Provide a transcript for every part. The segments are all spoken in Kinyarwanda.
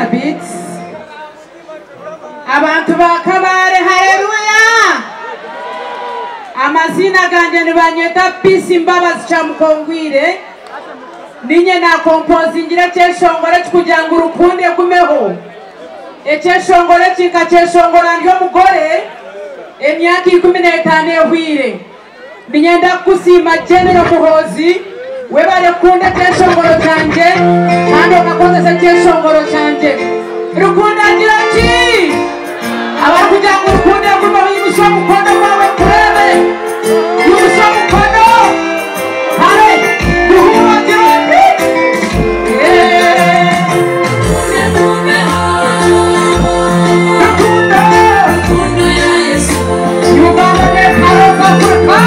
Amina Beats. Abantu bakabare haleluya. Amazina ganje nibanyeta Peace Mbabazi Chamukongwire. Ninye na composingira cyeshongore kugira ngo urukunde gumeho. Ecyeshongore kika cyeshongora ndyo mugore. Emyaka 15 ehwire. Ninyenda kusima General Muhozi. Webale kunda cyeshongoro cyanje kandi ugakoza cyeshongoro cyanje rukunda agira ki abari kugira ngo urukunde gumeho y'ibisho mukono wawe kurebe y'ibisho mukono hare guhura agira rukunda ya Yesu yubane karoka kurpa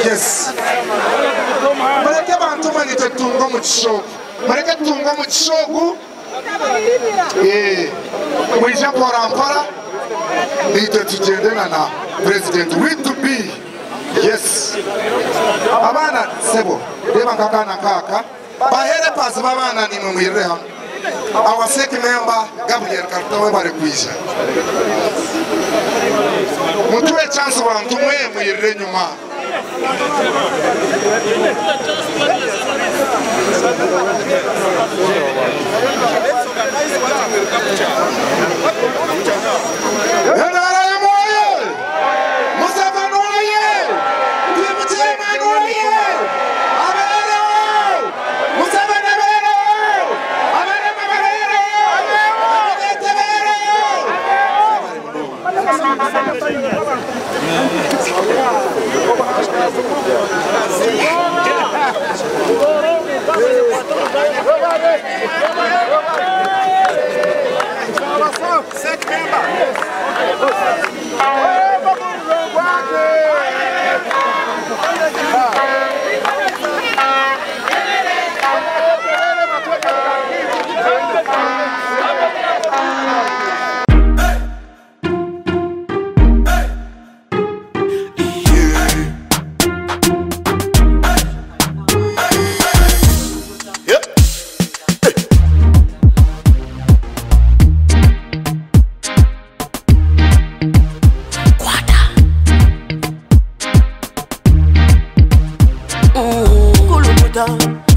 Yes. Mareke bantu manite tungo mutshogu. Mareke tungo mutshogu. Mwisha pora nite tugende na president we to be. Yes. Abana sebo. Deba kakana kaka. Bahere pas babana ni mwire ham. Our second member Gabriel Kartawe bare kuisha. Mutuwe chance wa mtu mwire nyuma.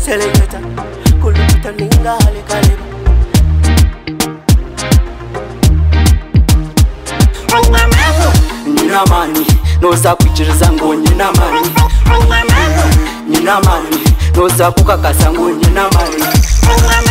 Selecta, kuluta ningale kalibu. Nina mani, no sakuchira zangu nina mani. Nina mani, no sakukaka zangu nina mani.